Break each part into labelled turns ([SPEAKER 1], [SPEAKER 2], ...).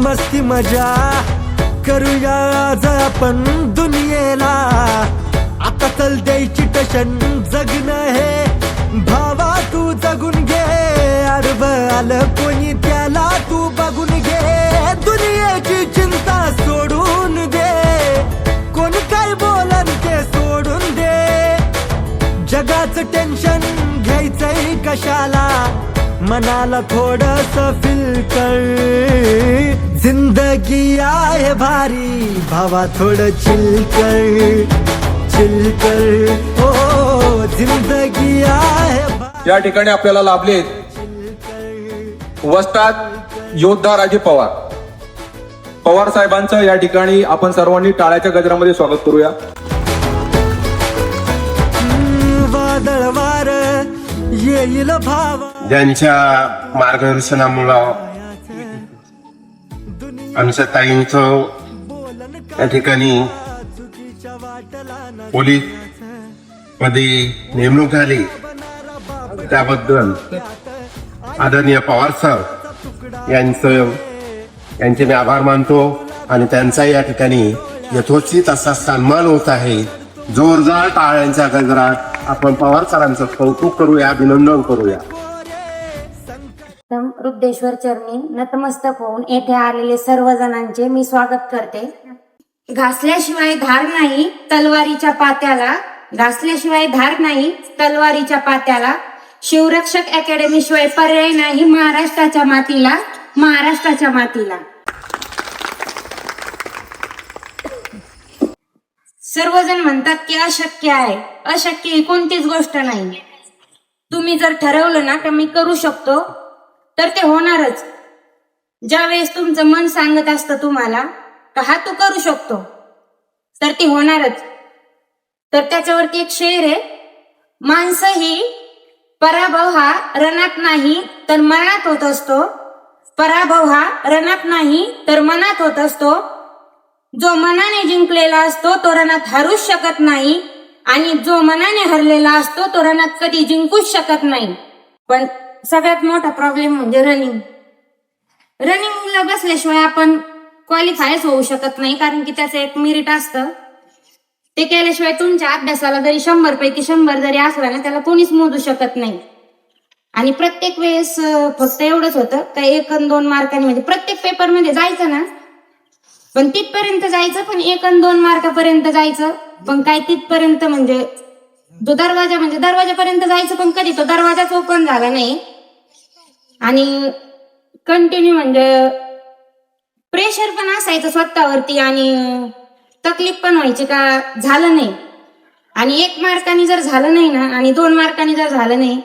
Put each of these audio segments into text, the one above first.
[SPEAKER 1] मस्ती मजा करूया आज आपण दुनियेला. आता चल द्यायची टशन जगणं हे भावा तू जगून घे. आडवं आलं कोणी त्याला तू बघून घे. दुनियेची चिंता सोडून दे. कोण काय बोलन ते सोडून दे. जगाचं टेन्शन घ्यायचंय कशाला. मनाला थोडस फील कर. जिंदगी आहे भारी भावा थोडं चिल कर. चिल कर ओ जिंदगी आहे.
[SPEAKER 2] या ठिकाणी आपल्याला लाभले वस्ताद योद्धा राजे पवार. पवार साहेबांचं या ठिकाणी आपण सर्वांनी टाळ्याच्या गजरामध्ये स्वागत करूया.
[SPEAKER 1] वादळ वार येईल भावा.
[SPEAKER 3] ज्यांच्या मार्गदर्शनामुळं आमच्या ताईंचं या ठिकाणी पोलीस मध्ये नेमणूक झाली त्याबद्दल आदरणीय पवार सर यांचे मी आभार मानतो आणि त्यांचा या ठिकाणी यथोचित असा सन्मान होत आहे. जोरदार टाळ्यांच्या गजरात आपण पवार सरांचं कौतुक करूया, अभिनंदन करूया.
[SPEAKER 4] रुद्रेश्वर चरणी नतमस्तक होऊन येथे आलेले सर्वजणांचे मी स्वागत करते. घासल्याशिवाय धार नाही तलवारीच्या पात्याला. घासल्याशिवाय धार नाही तलवारीच्या पात्याला. शिवरक्षक अकॅडमी शिवाय पर्याय नाही महाराष्ट्राच्या मातीला. महाराष्ट्राच्या मातीला. सर्वजण म्हणतात की अशक्य आहे. अशक्य ही कोणतीच गोष्ट नाही. तुम्ही जर ठरवलं ना की मी करू शकतो तर ते होणारच. ज्यावेळेस तुमचं मन सांगत असतं तुम्हाला का हा तू करू शकतो तर ते होणारच. तर त्याच्यावरती एक शेर आहे. माणसं ही पराभव हा रणात नाही तर मनात होत असतो. पराभव हा रणात नाही तर मनात होत असतो. जो मनाने जिंकलेला असतो तो रणात हारूच शकत नाही आणि जो मनाने हरलेला असतो तो रणात कधी जिंकूच शकत नाही. पण सगळ्यात मोठा प्रॉब्लेम म्हणजे रनिंग. रनिंगला बसल्याशिवाय आपण क्वालिफायच होऊ शकत नाही. कारण की त्याचं एक मेरिट असतं. ते केल्याशिवाय तुमच्या अभ्यासाला जरी 100 पैकी 100 जरी असला ना त्याला कोणीच मोजू शकत नाही. आणि प्रत्येक वेळेस फक्त एवढंच होतं का 1 आणि 2 मार्कांनी म्हणजे प्रत्येक पेपरमध्ये जायचं ना पण तिथपर्यंत जायचं. पण 1 आणि 2 मार्कापर्यंत जायचं. पण काय तिथपर्यंत म्हणजे जो दरवाजा म्हणजे दरवाजापर्यंत जायचं पण कधी तो दरवाजाच ओपन झाला नाही. आणि कंटिन्यू म्हणजे प्रेशर पण असायचं स्वतःवरती आणि तकलीफ पण व्हायची का झालं नाही. आणि 1 मार्काने जर झालं नाही ना आणि 2 मार्काने जर झालं नाही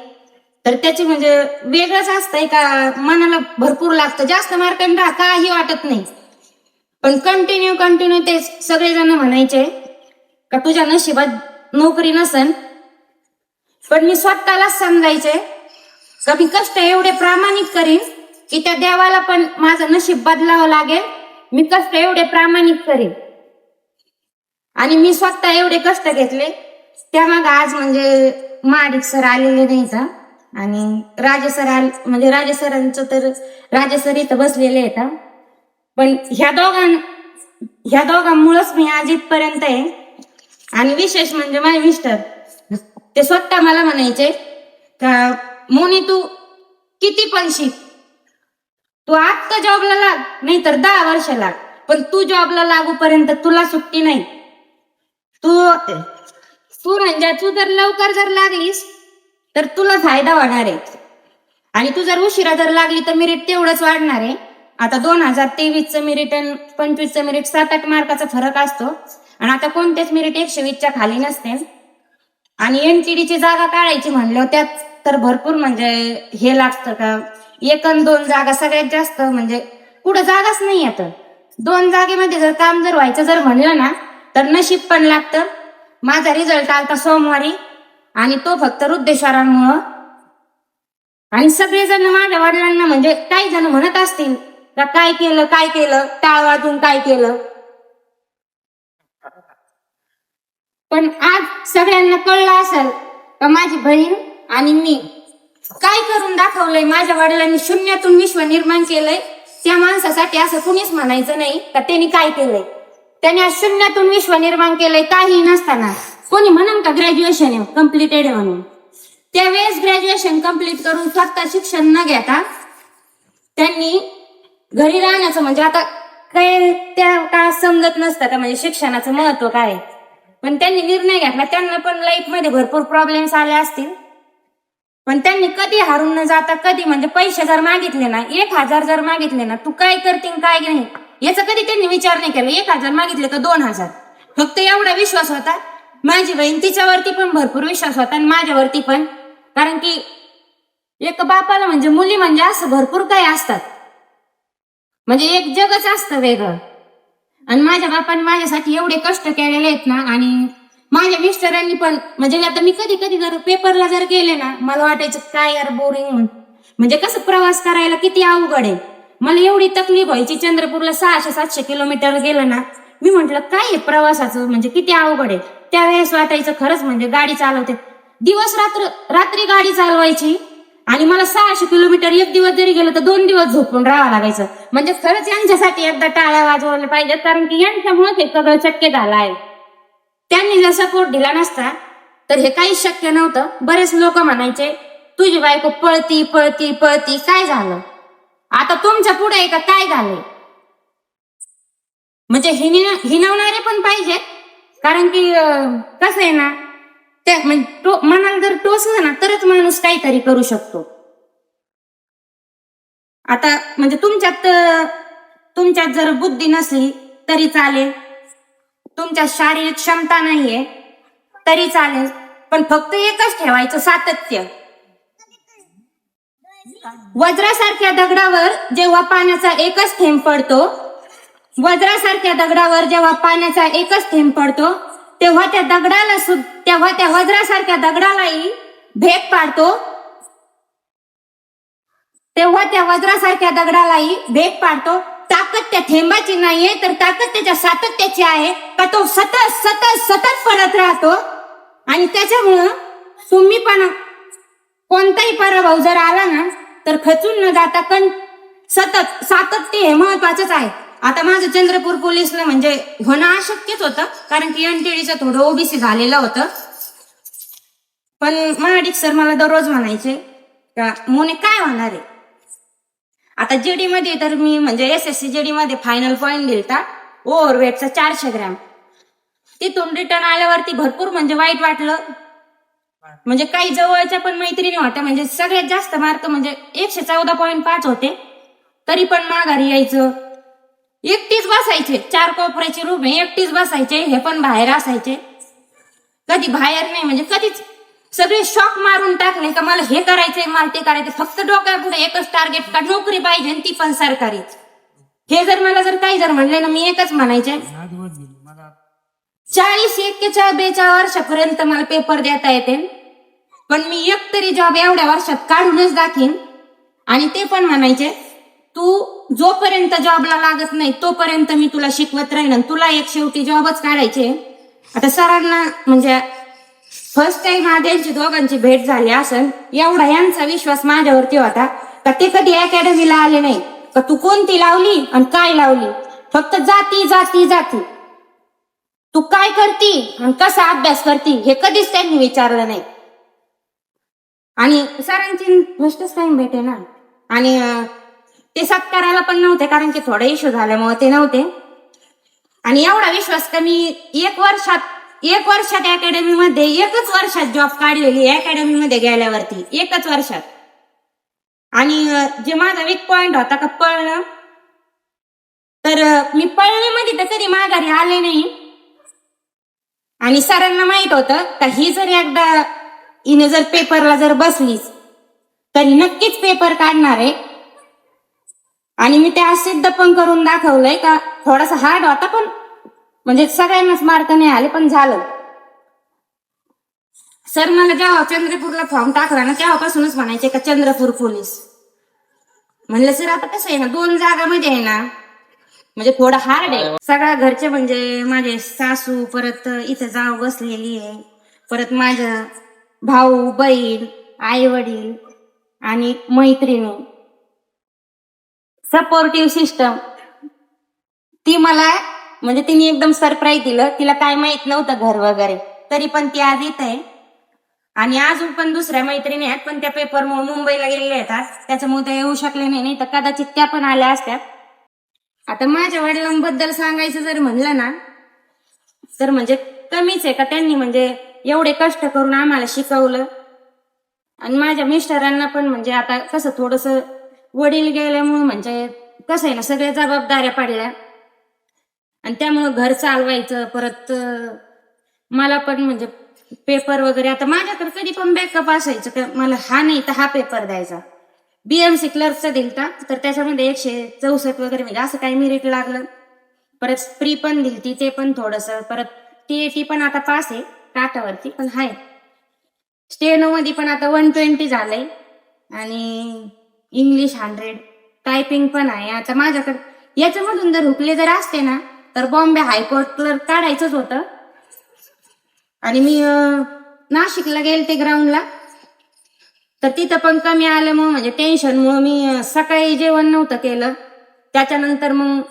[SPEAKER 4] तर त्याची म्हणजे वेगळंच असतंय का मनाला भरपूर लागतं. जास्त मार्कांना काही वाटत नाही. पण कंटिन्यू ते सगळेजण म्हणायचे का तुझ्या नशिबात नोकरी नसन. पण मी स्वतःलाच समजायचे का मी कष्ट एवढे प्रामाणिक करीन की त्या देवाला पण माझं नशीब बदलावं लागेल. मी कष्ट एवढे प्रामाणिक करीन आणि मी स्वतः एवढे कष्ट घेतले. त्यामाग आज म्हणजे महाडिक सर आलेले नाही का आणि राजेसर म्हणजे राजेसरांचं तर राजेसर इथं बसलेले आहेत. पण ह्या दोघांमुळेच मी आज इथपर्यंत आहे. आणि विशेष म्हणजे माझे मिस्टर ते स्वतः मला म्हणायचे का मोनी तू किती पण शिक. तू आत्ता जॉबला लाग नाही तर 10 वर्ष लाग पण तू जॉबला लागूपर्यंत तुला सुट्टी नाही. तू म्हणजे तू जर लवकर जर लागलीस तर तुला फायदा होणार आहे आणि तू जर उशिरा जर लागली तर मेरिट तेवढंच वाढणार आहे. आता 2023चं मेरिट आणि 25चं मेरिट 7-8 मार्काचा फरक असतो आणि आता कोणतेच मेरिट 120च्या खाली नसते. आणि एनटीडीची जागा काढायची म्हणल्यावर त्यात तर भरपूर म्हणजे हे लागतं का 1 आणि 2 जागा सगळ्यात जास्त म्हणजे कुठं जागाच नाही. आता 2 जागेमध्ये जर काम जर व्हायचं जर म्हणलं ना तर नशीब पण लागतं. माझा रिझल्ट आलता सोमवारी आणि तो फक्त रुद्रेश्वरांमुळं. आणि सगळेजण माझ्या वडिलांना म्हणजे काही जण म्हणत असतील का काय केलं टाळ वाजून काय केलं. पण आज सगळ्यांना कळलं असेल का माझी बहीण आणि मी काय करून दाखवलंय. माझ्या वडिलांनी शून्यातून विश्व निर्माण केलंय त्या माणसासाठी असं कुणीच म्हणायचं नाही का त्यांनी काय केलंय. त्याने आज शून्यातून विश्व निर्माण केलंय. काही नसताना कोणी म्हणून का ग्रॅज्युएशन कम्प्लिटेड आहे म्हणून. त्यावेळेस ग्रॅज्युएशन कम्प्लीट करून स्वतः शिक्षण न घेता त्यांनी घरी राहण्याचं, म्हणजे आता काय त्या काळात समजत नसतं का म्हणजे शिक्षणाचं महत्व काय, पण त्यांनी निर्णय घेतला. त्यांना पण लाईफ मध्ये भरपूर प्रॉब्लेम्स आले असतील, पण त्यांनी कधी हारून न जाता, कधी म्हणजे पैसे जर मागितले ना, 1000 जर मागितले ना, तू काय करतील काय नाही याचा कधी त्यांनी विचार नाही केला. 1000 मागितले का 2000, फक्त एवढा विश्वास होता. माझी बहीण तिच्यावरती पण भरपूर विश्वास होता आणि माझ्यावरती पण, कारण की एक बापाला म्हणजे मुली म्हणजे असं भरपूर काही असतात, म्हणजे एक जगच असतं वेगळं. आणि माझ्या बापाने माझ्यासाठी एवढे कष्ट केलेले आहेत ना. आणि माझ्या मिस्टरांनी पण, म्हणजे आता मी कधी कधी जर पेपरला जर गेले ना, मला वाटायचं काय यार बोरिंग, म्हणजे कसं प्रवास करायला किती अवघड आहे. मला एवढी तकलीफ व्हायची. चंद्रपूरला 600-700 किलोमीटर गेलं ना, मी म्हंटल काय आहे प्रवासाचं, म्हणजे किती अवघड आहे. त्यावेळेस वाटायचं खरंच म्हणजे गाडी चालवते, दिवस रात्री गाडी चालवायची आणि मला 600 किलोमीटर एक दिवस जरी गेलं तर 2 दिवस झोपून राहावं लागायचं. म्हणजे खरंच यांच्यासाठी एकदा टाळ्या वाजवल्या पाहिजेत, कारण की यांच्यामुळे हे सगळं शक्य झालं आहे. त्यांनी जर सपोर्ट दिला नसता तर हे काहीच शक्य नव्हतं. बरेच लोक म्हणायचे तुझी बायको पळती पळती पळती, काय झालं आता तुमच्या पुढे आहे का काय झालंय. म्हणजे हिनवणारे पण पाहिजे, कारण की कसं आहे ना, त्या मनाला जर टोचलं ना तरच माणूस काहीतरी करू शकतो. आता म्हणजे तुमच्यात जर बुद्धी नसली तरी चालेल, तुमच्यात शारीरिक क्षमता नाहीये तरी चालेल, पण फक्त एकच ठेवायचं, सातत्य. वज्रासारख्या दगडावर जेव्हा पाण्याचा एकच थेंब पडतो, वज्रासारख्या दगडावर जेव्हा पाण्याचा एकच थेंब पडतो, तेव्हा त्या वज्रासारख्या दगडालाही भेग पाडतो. ताकद त्या थेंबाची नाहीये, तर ताकद त्याच्या सातत्याची आहे, का तो सतत सतत सतत पडत राहतो. आणि त्याच्यामुळं तुम्ही पण कोणताही पराभव जर आला ना तर खचून न जाता सतत सातत्य हे महत्वाचंच आहे. आता माझं चंद्रपूर पोलीसला म्हणजे होणं अशक्यच होतं, कारण की एनटीडीचं थोडं ओबीसी झालेलं होतं. पण महाडिक सर मला दररोज म्हणायचे का मोने काय होणार आहे. आता जेडी मध्ये तर मी म्हणजे एसएससी जेडी मध्ये फायनल पॉईंट दिलता ओव्हरवेटचा 400 ग्रॅम. तिथून रिटर्न आल्यावरती भरपूर म्हणजे वाईट वाटलं. म्हणजे काही जवळच्या पण मैत्रिणी होत्या, म्हणजे सगळ्यात जास्त मार्क म्हणजे 114.5 होते, तरी पण माघारी यायचं. एकटीच बसायचे, 4 कोपऱ्याची रूम आहे, एकटीच बसायचे. हे पण बाहेर असायचे, कधी बाहेर नाही. म्हणजे कधीच सगळे शॉक मारून टाकले का मला हे करायचंय मला ते करायचं. फक्त डोक्यापुढे एकच टार्गेट का नोकरी पाहिजे आणि ती पण सरकारीच. हे जर मला जर काही जर म्हणले ना, मी एकच म्हणायचे 40-41-42 वर्षापर्यंत मला पेपर देता येते, पण मी एक तरी जॉब एवढ्या वर्षात काढूनच दाखीन. आणि ते पण म्हणायचे तू जोपर्यंत जॉबला लागत नाही तोपर्यंत मी तुला शिकवत राहीन आणि तुला एक शेवटी जॉबच काढायचे. आता सरांना म्हणजे फर्स्ट टाइम त्यांची दोघांची भेट झाली असेल, एवढा यांचा विश्वास माझ्यावरती होता का ते कधी अकॅडमीला आले नाही का तू कोणती लावली आणि काय लावली, फक्त जाती जाती जाती, तू काय करती आणि कसा अभ्यास करती हे कधीच त्यांनी विचारलं नाही. आणि सरांची फर्स्टच टाइम भेटे ना. आणि ते सत्काराला पण नव्हते, कारण की थोडा इश्यू झाल्यामुळे ते नव्हते. आणि एवढा विश्वास का मी एक वर्षात अकॅडमीमध्ये एकच वर्षात जॉब काढलेली अकॅडमीमध्ये गेल्यावरती, एकच वर्षात. आणि जे माझा वीक पॉइंट होता का पळणं, तर मी पळण्यामध्ये तर कधी माघारी आले नाही. आणि सरांना माहित होतं का ही जर एकदा हिने जर पेपरला जर बसलीच तरी नक्कीच पेपर काढणार आहे. आणि मी ते आज सिद्ध पण करून दाखवलंय का थोडासा हार्ड होता, पण म्हणजे सगळ्यांनाच मार्क नाही आले, पण झालं. सर मला जेव्हा चंद्रपूरला फॉर्म टाकला ना तेव्हापासूनच म्हणायचे का चंद्रपूर पोलीस. म्हणलं सर आता कसं आहे ना 2 जागामध्ये आहे ना, म्हणजे थोडं हार्ड आहे. सगळ्या घरचे म्हणजे माझे सासू, परत इथे जाऊ बसलेली आहे, परत माझं भाऊ बहीण आई वडील आणि मैत्रिणी सपोर्टिव्ह सिस्टम, ती मला म्हणजे तिने एकदम सरप्राईज दिलं. तिला काय माहित नव्हतं घर वगैरे, तरी पण ती आज येत आहे. आणि अजून पण दुसऱ्या मैत्रिणी आहेत, पण त्या पेपरमुळे मुंबईला गेलेल्या आहेत आज, त्याच्यामुळे त्या येऊ शकले नाही, तर कदाचित त्या पण आल्या असत्या. आता माझ्या वडिलांबद्दल सांगायचं जर म्हणलं ना, तर म्हणजे कमीच आहे का त्यांनी म्हणजे एवढे कष्ट करून आम्हाला शिकवलं. आणि माझ्या मिस्टरांना पण म्हणजे आता कसं थोडस वडील गेल्यामुळे म्हणजे कसं आहे ना, सगळ्या जबाबदाऱ्या पडल्या आणि त्यामुळं घर चालवायचं. परत मला पण म्हणजे पेपर वगैरे, आता माझ्याकडे कधी पण बॅकअप असायचं तर मला हा नाही तर हा पेपर द्यायचा. बीएमसी क्लर्कचा दिलता, तर त्याच्यामध्ये 164 वगैरे म्हणजे असं काही मेरिट लागलं. परत प्री पण दिलती, ते पण थोडस. परत टीएटी पण आता पास आहे काठावरती, पण हाय. स्टेनो मध्ये पण आता 120 झालंय आणि इंग्लिश 100, टायपिंग पण आहे. आता माझ्याकडे याच्यामधून जर हुकले जर असते ना, तर बॉम्बे हायकोर्ट क्लर्क काढायचंच होतं. आणि मी नाशिकला गेलते ग्राउंडला, तर तिथं पण कमी आल्यामुळे म्हणजे टेन्शनमुळे मी सकाळी जेवण नव्हतं केलं. त्याच्यानंतर मग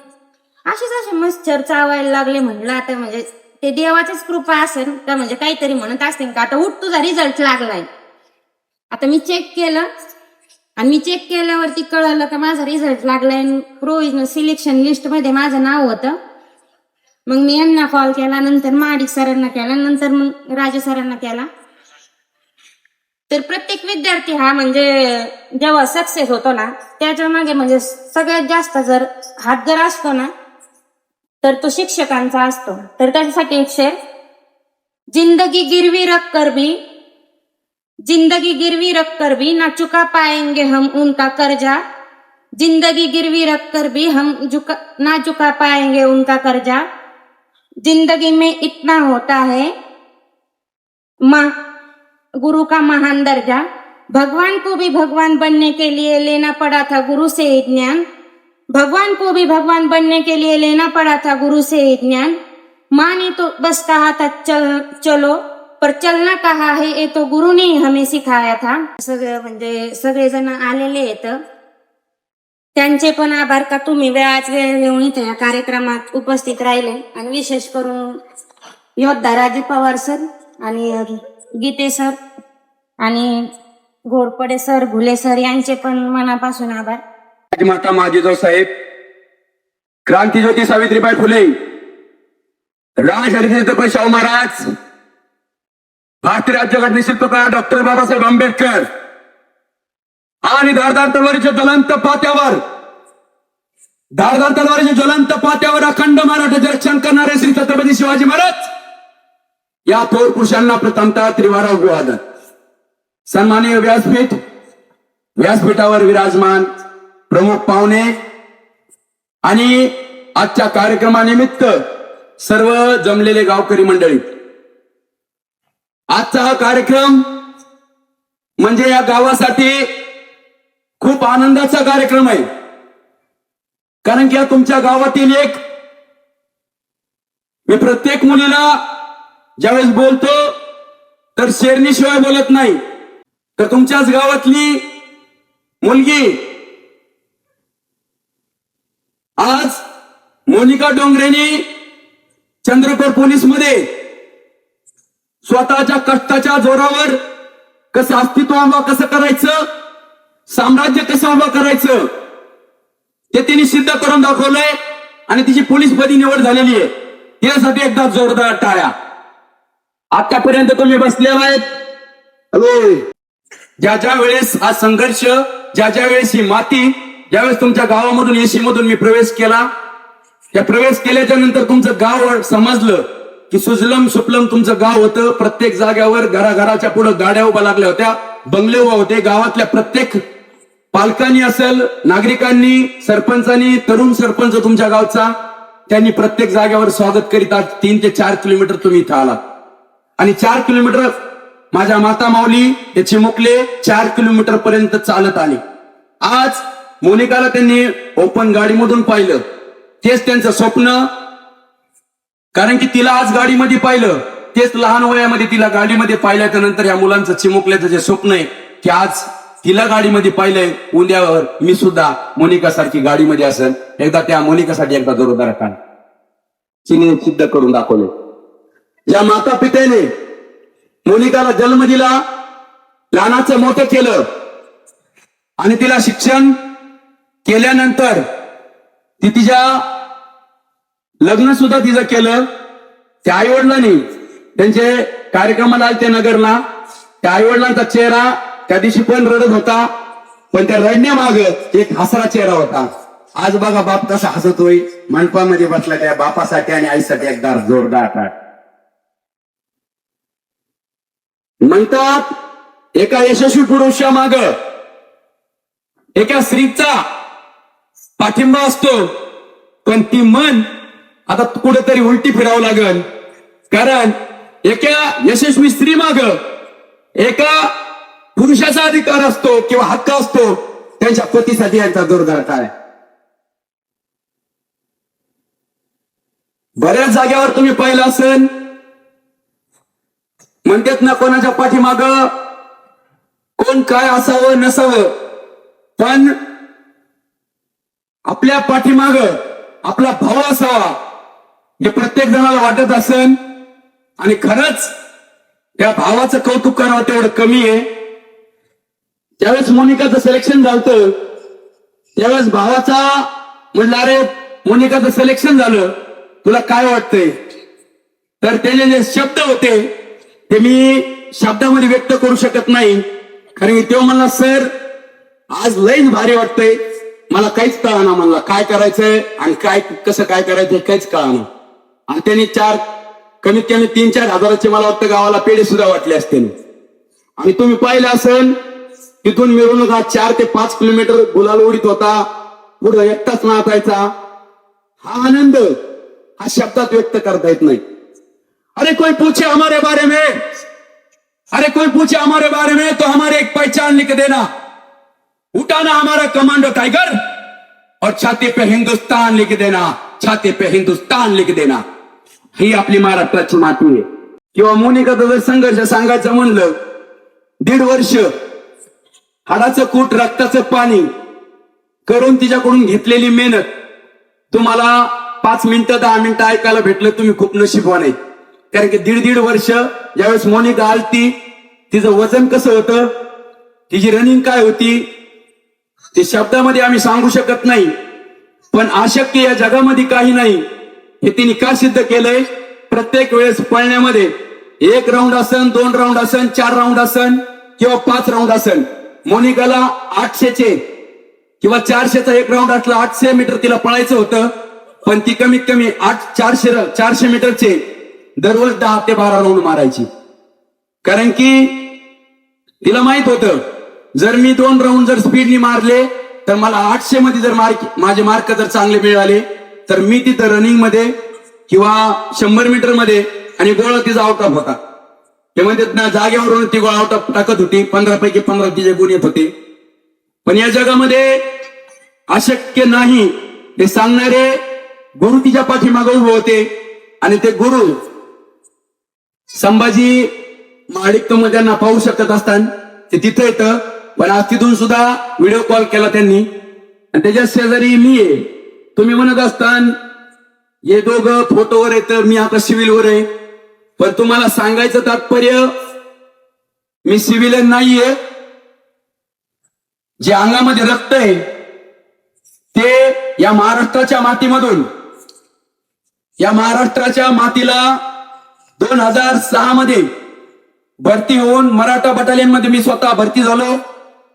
[SPEAKER 4] असे मच्छर चावायला लागले. म्हणलं आता म्हणजे ते देवाचीच कृपा असेल का, म्हणजे काहीतरी म्हणत असतील का आता उठ तुझा रिझल्ट लागलाय. आता मी चेक केलं आणि मी चेक केल्यावरती कळलं का माझा रिझल्ट लागलाय. प्रोव्हिजनल सिलेक्शन लिस्ट मध्ये माझं नाव होतं. मग मी यांना कॉल केला, नंतर महाडिक सरांना केला, नंतर मग राजे सरांना केला. तर प्रत्येक विद्यार्थी हा म्हणजे जेव्हा सक्सेस होतो ना, त्याच्या मागे म्हणजे सगळ्यात जास्त जर हात जर असतो ना, तर तो शिक्षकांचा असतो. तर त्याच्यासाठी एक शेर, जिंदगी गिरवी रख कर भी ना चुका पाएंगे हम उनका कर्जा. जिंदगी गिरवी रख कर भी हम ना चुका पाएंगे उनका कर्जा. जिंदगी में इतना होता है गुरु का महान दर्जा. भगवान को भी भगवान बनने के लिए लेना पड़ा था गुरु से ज्ञान. भगवान को भी भगवान बनने के लिए लेना पड़ा था गुरु से ज्ञान. माँ ने तो बस कहा था चलो, पर चलना कहा है ये तो गुरु ने हमें सिखाया था. सगळं म्हणजे सगळेजण आलेले आहेत, त्यांचे पण आभार का तुम्ही वेळ येऊन इथे या कार्यक्रमात उपस्थित राहिले. आणि विशेष करून योद्धा राजे पवार सर आणि गीते सर आणि घोरपडे सर, घुले सर यांचे पण मनापासून आभार.
[SPEAKER 5] माता माजीजाऊ साहेब, क्रांतीज्योती सावित्रीबाई फुले, राजहरी छत्रपती शाहू महाराज, भारतीय राज्यघटनेचे शिल्पकार डॉक्टर बाबासाहेब आंबेडकर आणि धारदार तलवारीच्या ज्वलंत पात्यावर अखंड महाराष्ट्राचे रक्षण करणारे श्री छत्रपती शिवाजी महाराज या थोर पुरुषांना प्रथमतः त्रिवार अभिवादन. सन्माननीय व्यासपीठावर विराजमान प्रमुख पाहुणे आणि आजच्या कार्यक्रमानिमित्त सर्व जमलेले गावकरी मंडळी, आजचा हा कार्यक्रम म्हणजे या गावासाठी खूप आनंदाचा कार्यक्रम आहे. कारण की तुमच्या गावातील मी प्रत्येक मुलीला ज्यावेळेस बोलतो तर शेरणीशिवाय बोलत नाही. तर तुमच्याच गावातली मुलगी आज मोनिका डोंगरेने चंद्रपूर पोलीस मध्ये स्वतःच्या कष्टाच्या जोरावर कसं अस्तित्व उभं कसं करायचं, साम्राज्य कसं उभं करायचं ते तिने सिद्ध करून दाखवलंय आणि तिची पोलीस पदी निवड झालेली आहे. त्यासाठी एकदा जोरदार टाळ्या. आतापर्यंत तुम्ही बसलेला आहेत, ज्या वेळेस हा संघर्ष, ज्या वेळेस ही माती, ज्यावेळेस तुमच्या गावामधून एसी मधून मी प्रवेश केला, त्या प्रवेश केल्याच्या नंतर तुमचं गाव समजलं की सुजलम सुफलम तुमचं गाव होतं. प्रत्येक जाग्यावर घराघराच्या पुढे गाड्या उभ्या लागल्या होत्या, बंगले उभे होते. गावातल्या प्रत्येक पालकांनी असेल, नागरिकांनी, सरपंचांनी, तरुण सरपंच तुमच्या गावचा, त्यांनी प्रत्येक जागेवर स्वागत करीत आज 3 ते 4 किलोमीटर तुम्ही इथं आला. आणि 4 किलोमीटर माझ्या माता माऊली ते चिमुकले 4 किलोमीटर पर्यंत चालत आले. आज मोनिकाला त्यांनी ओपन गाडीमधून पाहिलं, तेच त्यांचं स्वप्न. कारण की तिला आज गाडीमध्ये पाहिलं, तेच लहान वयामध्ये तिला गाडीमध्ये पाहिल्याच्या नंतर या मुलांचं चिमुकल्याचं जे स्वप्न आहे ते आज तिला गाडीमध्ये पाहिलंय, उद्यावर मी सुद्धा मोनिका सारखी गाडीमध्ये असेल. एकदा त्या मोनिकासाठी एकदा जोरदार टाळ. तिने सिद्ध करून दाखवले. ज्या माता पित्याने मोनिकाला जन्म दिला, लहानाचं मोठं केलं आणि तिला शिक्षण केल्यानंतर ती तिच्या लग्न सुद्धा तिचं केलं. त्या आईवडिलांनी त्यांचे कार्यक्रमाला आले ते नगरला. त्या आईवडिलांचा चेहरा त्या दिवशी पण रडत होता, पण त्या रडण्यामाग एक हसरा चेहरा होता. आज बघा बाप कसा हसतोय, मंडपामध्ये बसला. त्या बापासाठी आणि आईसाठी एकदा जोरदार टाळ. म्हणतात एका यशस्वी पुरुषामाग एका स्त्रीचा पाठिंबा असतो, पण ती मन आता कुठेतरी उलटी फिरावं लागल. कारण एका यशस्वी स्त्री माग एका पुरुषाचा अधिकार असतो किंवा हक्क असतो. त्यांच्या पतीसाठी यांचा जोरदार टाळ. बऱ्याच जागेवर तुम्ही पाहिलं असेल, म्हणतात ना कोणाच्या पाठीमाग कोण काय असावं नसावं, पण आपल्या पाठीमाग आपला भाऊ असावा हे प्रत्येक जणाला वाटत असेल. आणि खरंच त्या भावाचं कौतुक करावं तेवढं कमी आहे. ज्यावेळेस मोनिकाचं सिलेक्शन झालं त्यावेळेस भावाचा म्हटलं, अरे मोनिकाचं सिलेक्शन झालं, तुला काय वाटतंय? तर त्याचे जे शब्द होते ते मी शब्दामध्ये व्यक्त करू शकत नाही. कारण तेव्हा म्हणला, सर आज लईच भारी वाटतंय, मला काहीच कळाना. म्हणला काय करायचंय आणि काय कसं काय करायचंय काहीच कळाना. आणि त्यांनी कमीत कमी 3-4 हजाराचे मला वाटतं गावाला पेढे सुद्धा वाटले असते. आणि तुम्ही पाहिलं असेल तिथून मिरवणूक 4 ते 5 किलोमीटर गुलाल उडीत होता, पुढे एकटाच नाचायचा. हा आनंद हा शब्दात व्यक्त करता येत नाही. अरे कोई पूछे हमारे बारे में, अरे कोई पूछे हमारे बारे में तो हमारे एक पहचान लिख देना, उठाना हमारा कमांडो टाइगर और छाती पे हिंदुस्तान लिख देना, छाती पे हिंदुस्तान लिख देना. ही आपली महाराष्ट्राची माती आहे. किंवा मोनिकाचा जर संघर्ष सांगायचं म्हणलं, 1.5 वर्ष हाडाचं कूट रक्ताचं पाणी करून तिच्याकडून घेतलेली मेहनत तुम्हाला 5 मिनिटं 10 मिनिटं ऐकायला भेटलं, तुम्ही खूप नशीबवान आहे. कारण की 1.5 वर्ष ज्यावेळेस मोनिका आलती, तिचं वजन कसं होतं, तिची रनिंग काय होती, ते शब्दामध्ये आम्ही सांगू शकत नाही. पण अशक्य या जगामध्ये काही नाही हे तिने का सिद्ध केलंय. प्रत्येक वेळेस पळण्यामध्ये 1 राऊंड असन, 2 राऊंड असन, 4 राऊंड असन किंवा 5 राऊंड असन, मोनिकाला 800चे किंवा 400चा 1 राऊंड असला 800 मीटर तिला पळायचं होतं. पण ती कमीत कमी 400 मीटरचे दररोज 10 ते 12 राऊंड मारायची. कारण की तिला माहित होतं जर मी 2 राऊंड जर स्पीडनी मारले तर मला 800 मध्ये जर माझे मार्क जर चांगले मिळाले तर मी तिथं रनिंग मध्ये किंवा 100 मीटर मध्ये, आणि गोळा तिचा आउट ऑफ होता. ते म्हणतात ना जागेवरून ती गोळा आउट ऑफ टाकत होती. 15 पैकी 15 तिचे गुण येत होते. पण या जगामध्ये अशक्य नाही हे सांगणारे गुरु तिच्या पाठीमागे उभे होते. आणि ते गुरु संभाजी महाडिक तुम्ही त्यांना पाहू शकत असताना ते तिथे येतं. पण आज तिथून सुद्धा व्हिडिओ कॉल केला त्यांनी. आणि त्याच्या शेजारी मी आहे. तुम्ही म्हणत असताना हे दोघं फोटोवर आहेत, मी आता सिव्हिलवर आहे. पण तुम्हाला सांगायचं तात्पर्य, मी सिव्हिलियन नाहीये. जे अंगामध्ये रक्त आहे ते या महाराष्ट्राच्या मातीमधून, या महाराष्ट्राच्या मातीला 2006 मध्ये भरती होऊन मराठा बटालियन मध्ये मी स्वतः भरती झालो.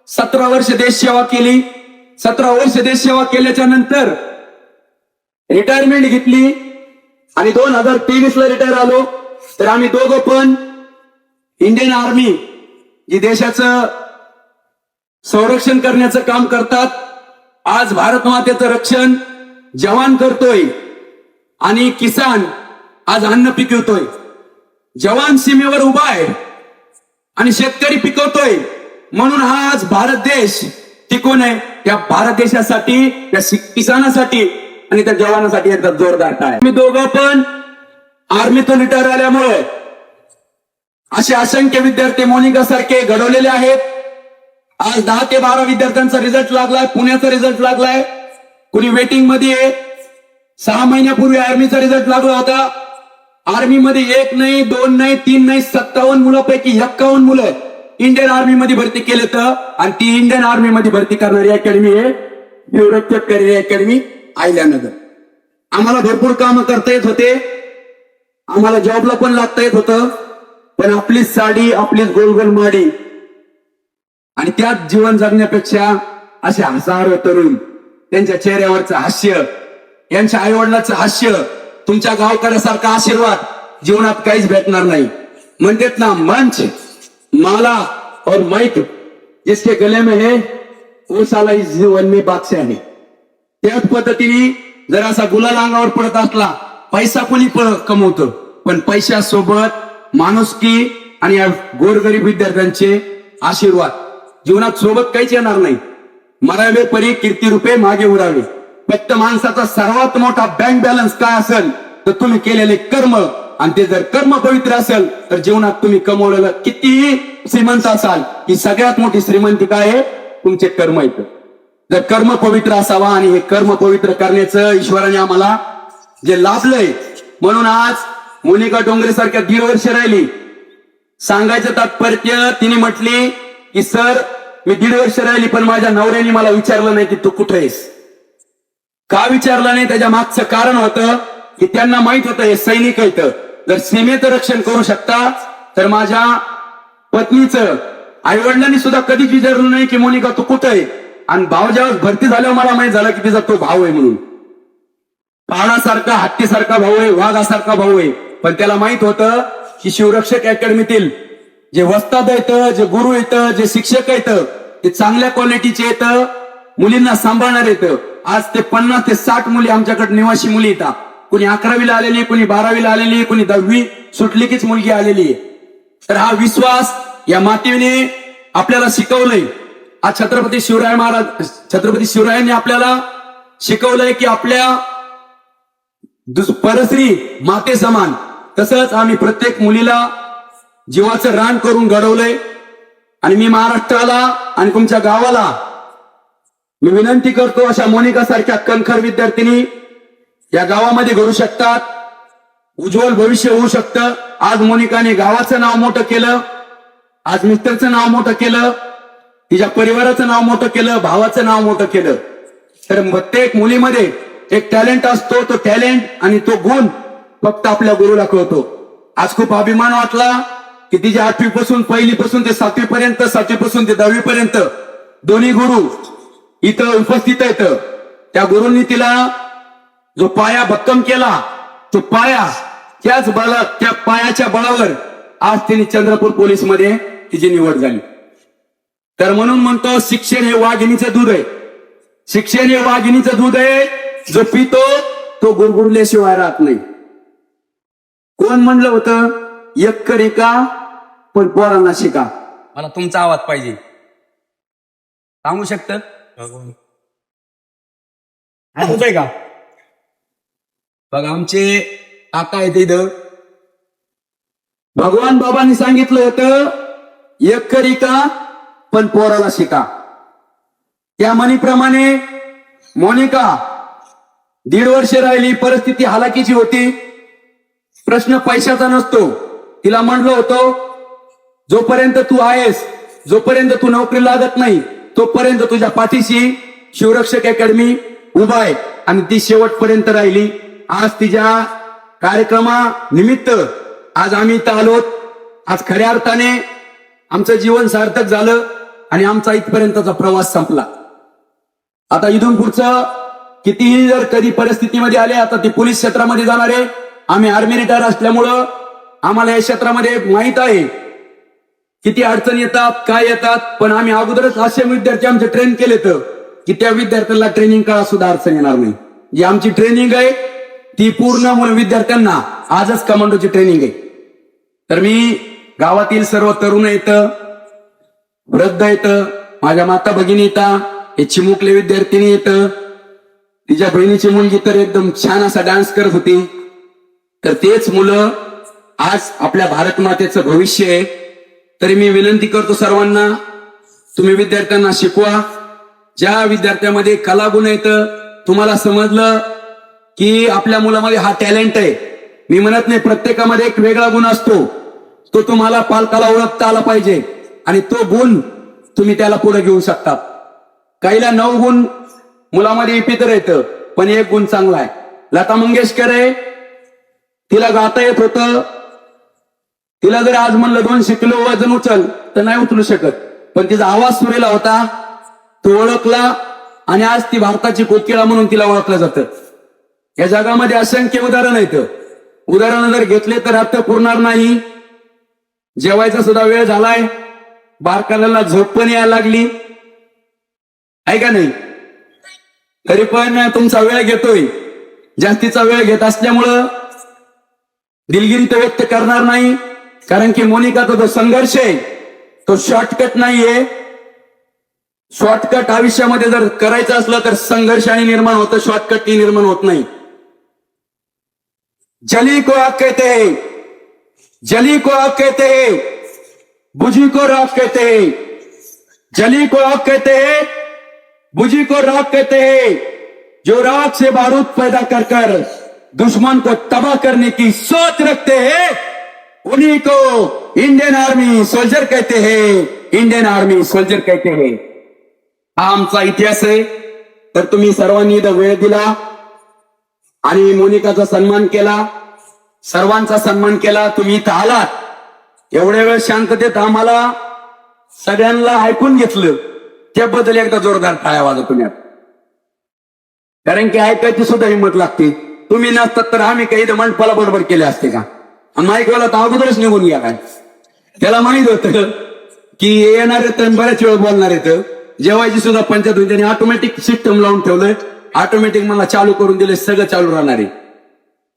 [SPEAKER 5] 17 वर्ष देश सेवा केली. 17 वर्ष देश सेवा केल्याच्या नंतर रिटायरमेंट घेतली आणि 2023 ला रिटायर आलो. तर आम्ही दोघं पण इंडियन आर्मी जी देशाचं संरक्षण करण्याचं काम करतात. आज भारत मातेचं रक्षण जवान करतोय आणि किसान आज अन्न पिकवतोय. जवान सीमेवर उभा आहे आणि शेतकरी पिकवतोय. म्हणून हा आज भारत देश टिकून आहे. त्या भारत देशासाठी, त्या किसानासाठी आणि त्या जवानासाठी एकदा जोरदार टाळ्या. मी दोघं पण आर्मीतून रिटायर आल्यामुळे असे असंख्य विद्यार्थी मोनिका सारखे घडवलेले आहेत. आज 10 ते 12 विद्यार्थ्यांचा रिझल्ट लागलाय, पुण्याचा रिझल्ट लागलाय, कुणी वेटिंग मध्ये आहे. 6 महिन्यापूर्वी आर्मीचा रिझल्ट लागला होता. आर्मीमध्ये 1 नाही 2 नाही 3 नाही 57 मुलांपैकी 51 मुलं इंडियन आर्मी मध्ये भरती केले तर, आणि ती इंडियन आर्मी मध्ये भरती करणारी अकॅडमी आहे शिवरक्षक करिअर अकॅडमी अहिल्यानगर. आम्हाला भरपूर कामं करता येत होते, आम्हाला जॉबला पण लागता येत होतं, पण आपलीच साडी आपलीच गोलगोल माडी आणि त्यात जीवन जगण्यापेक्षा असे हजारो तरुण, त्यांच्या चेहऱ्यावरचं हास्य, यांच्या आईवडिलांचं हास्य, तुमच्या गावकऱ्यासारखा आशीर्वाद जीवनात काहीच भेटणार नाही. म्हणतात ना, मंच माला और माइक जिसके गले में है वो साला इस जीवन में बादशाह है. त्याच पद्धतीने जर असा गुलाल अंगावर पडत असला, पैसा कोणी कमवतं, पण पैशासोबत माणुसकी आणि या गोरगरीब विद्यार्थ्यांचे आशीर्वाद जीवनात सोबत काहीच येणार नाही. मरावे परी कीर्ती रूपे मागे उरावे. फक्त माणसाचा सर्वात मोठा बँक बॅलन्स काय असेल तर तुम्ही केलेले कर्म, आणि ते जर कर्म पवित्र असेल तर जीवनात तुम्ही कमवलेलं कितीही श्रीमंत असाल, ही सगळ्यात मोठी श्रीमंती काय आहे, तुमचे कर्म आहेत. जर कर्म पवित्र असावा, आणि हे कर्म पवित्र करण्याचं ईश्वराने आम्हाला जे लाभलंय, म्हणून आज मोनिका डोंगरे सारख्या 1.5 वर्ष राहिली. सांगायचं तात्पर्य, तिने म्हटली की सर मी 1.5 वर्ष राहिली, पण माझ्या नवऱ्याने मला विचारलं नाही की तू कुठे आहेस. का विचारलं नाही, त्याच्या मागचं कारण होतं की त्यांना माहित होतं हे सैनिक आहेत, जर सीमेचं रक्षण करू शकता तर माझ्या पत्नीचं आईवडिलांनी सुद्धा कधीच विचारलं नाही की मोनिका तू कुठे आहे. आणि भाव ज्यावेळेस भरती झाल्यावर मला माहित झालं की तिचा तो भाऊ आहे म्हणून. पाळासारखा हत्तीसारखा भाऊ आहे, वाघासारखा भाऊ आहे, पण त्याला माहित होतं की शिवरक्षक अकॅडमीतील जे वस्ताद आहेत, जे गुरु आहेत, जे शिक्षक आहेत, ते चांगल्या क्वालिटीचे आहेत, मुलींना सांभाळणार आहेत. आज ते 50 ते 60 मुली आमच्याकडे निवासी मुली येतात. कुणी 11वीला आलेली, कुणी 12वीला आलेली, कुणी 10वी सुटली कीच मुलगी आलेली आहे. तर हा विश्वास या मातेने आपल्याला शिकवलंय. आज छत्रपती शिवरायांनी आपल्याला शिकवलंय की आपल्या परस्त्री माते समान, तसंच आम्ही प्रत्येक मुलीला जीवाचं रान करून घडवलंय. आणि मी महाराष्ट्राला आणि तुमच्या गावाला मी विनंती करतो, अशा मोनिका सारख्या कणखर विद्यार्थिनी या गावामध्ये घडू शकतात, उज्ज्वल भविष्य होऊ शकतं. आज मोनिकाने गावाचं नाव मोठं केलं, आज मिस्टरचं नाव मोठं केलं, तिच्या परिवाराचं नाव मोठं केलं, भावाचं नाव मोठं केलं. तर प्रत्येक मुलीमध्ये एक टॅलेंट असतो, तो टॅलेंट आणि तो गुण फक्त आपल्या गुरुला कळतो. आज खूप अभिमान वाटला की तिच्या 8वी पासून, 1ली पासून ते 7वी पर्यंत, 7वी पासून ते 10वी पर्यंत दोन्ही गुरु इथं उपस्थित आहेत. त्या गुरूंनी तिला जो पाया भक्कम केला, तो पाया त्या पायाच्या बळावर आज तिने चंद्रपूर पोलीस मध्ये तिची निवड झाली. तर म्हणून म्हणतो, शिक्षण हे वाघिणीचं दूध आहे. शिक्षण हे वाघिणीचं दूध आहे, जो पितो तो गुरगुरल्याशिवाय राहत नाही. कोण म्हणलं होतं, एक करी का पण पोरांना शिका. मला तुमचा आवाज पाहिजे, सांगू शकतं का? बघा, आमचे काका आहेत इथं. भगवान बाबांनी सांगितलं होतं, एक करी का पण पोराला शिका. त्या म्हणीप्रमाणे मोनिका 1.5 वर्ष राहिली, परिस्थिती हालाकीची होती. प्रश्न पैशाचा नसतो. तिला म्हणलं होतं, जोपर्यंत तू आहेस, जोपर्यंत तू नोकरी लागत नाही, तोपर्यंत तुझ्या पाठीशी शिवरक्षक अकॅडमी उभा आहे. आणि ती शेवटपर्यंत राहिली. आज तिच्या कार्यक्रमानिमित्त आज आम्ही इथं आलो. आज खऱ्या अर्थाने आमचं जीवन सार्थक झालं आणि आमचा इथपर्यंतचा प्रवास संपला. आता इथून पुढचं कितीही जर कधी परिस्थितीमध्ये आले, आता ती पोलीस क्षेत्रामध्ये जाणार आहे. आम्ही आर्मी रिटायर असल्यामुळं आम्हाला या क्षेत्रामध्ये माहित आहे किती अडचणी येतात, काय येतात. पण आम्ही अगोदरच असे विद्यार्थी आमचे ट्रेन केले तर की त्या विद्यार्थ्यांना ट्रेनिंग काळात सुद्धा अडचण येणार नाही. जी आमची ट्रेनिंग आहे ती पूर्ण विद्यार्थ्यांना आजच कमांडोची ट्रेनिंग आहे. तर मी गावातील सर्व तरुण येतं, वृद्ध येतं, माझ्या माता भगिनी येतात, हे चिमुकले विद्यार्थिनी येतं. तिच्या बहिणीची मुलगी तर एकदम छान असा डान्स करत होती. तर तेच मुलं आज आपल्या भारत मातेचं भविष्य आहे. तरी मी विनंती करतो सर्वांना तुम्ही विद्यार्थ्यांना शिकवा. ज्या विद्यार्थ्यामध्ये कलागुण आहेत, तुम्हाला समजलं की आपल्या मुलामध्ये हा टॅलेंट आहे. मी म्हणत नाही प्रत्येकामध्ये एक वेगळा गुण असतो, तो तुम्हाला पालकाला ओळखता आला पाहिजे आणि तो गुण तुम्ही त्याला पुढे घेऊ शकता. काहीला 9 गुण मुलामध्ये इपितर येतं, पण एक गुण चांगला आहे. लता मंगेशकर आहे, तिला गाता येत होतं. तिला जर आज म्हणलं 200 किलो वजन उचल तर नाही उचलू शकत, पण तिचा आवाज सुरेला होता, तो ओळखला आणि आज ती भारताची कोकिळा म्हणून तिला ओळखलं जातं. या जगामध्ये असंख्य उदाहरण आहेत. उदाहरण जर घेतले तर आता पुरणार नाही. जेवायचा सुद्धा वेळ झालाय, बारकाल्याला झोप पण यायला लागली आहे का नाही. तरी पण तुमचा वेळ घेतोय. जास्तीचा वेळ घेत असल्यामुळं दिलगिरी तर व्यक्त करणार नाही, कारण की मोनिकाचा जो संघर्ष आहे तो शॉर्टकट नाहीये. शॉर्टकट आयुष्यामध्ये जर करायचं असलं तर संघर्षाने निर्माण होतं, शॉर्टकट निर्माण होत नाही. जली को आग कहते हैं, जली को आग कहते हैं, बुझी को राख कहते हैं. जली को आग कहते हैं, बुझी को राख कहते हैं. जो राख से बारूद पैदा कर कर दुश्मन को तबाह करने की सोच रखते हैं, उन्हीं को इंडियन आर्मी सोल्जर कहते हैं. इंडियन आर्मी सोल्जर कहते हैं. हा आमचा इतिहास आहे. तर तुम्ही सर्वांनी इथं वेळ दिला आणि मोनिकाचा सन्मान केला, सर्वांचा सन्मान केला. तुम्ही इथं आलात, एवढ्या वेळ शांततेत आम्हाला सगळ्यांना ऐकून घेतलं, त्याबद्दल एकदा जोरदार टाळ्या वाजवा पुण्यात. कारण की ऐकायची सुद्धा हिंमत लागते. तुम्ही नसतात तर आम्ही काही मंडपाला बरोबर केले असते का? माईकवाला तर अगोदरच निघून गेला काय. त्याला माहित होतं की येणार आहेत, बऱ्याच वेळ बोलणार आहेत. जेवायची सुद्धा पंचायत होती, त्यांनी ऑटोमॅटिक सिस्टम लावून ठेवलंय. ऑटोमॅटिक मला चालू करून दिले, सगळं चालू राहणार आहे.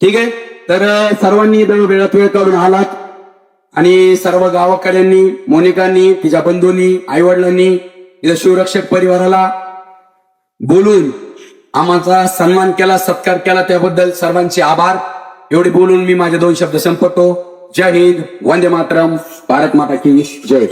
[SPEAKER 5] ठीक आहे. तर सर्वांनी वेळात वेळ काढून आलात आणि सर्व गावाकड्यांनी, मोनिकांनी, तिच्या बंधूंनी, आईवडिलांनी, इथं शिवरक्षक परिवाराला बोलून आमचा सन्मान केला, सत्कार केला, त्याबद्दल सर्वांचे आभार. एवढे बोलून मी माझे 2 शब्द संपवतो. जय हिंद, वंदे मातरम, भारत माता की जय.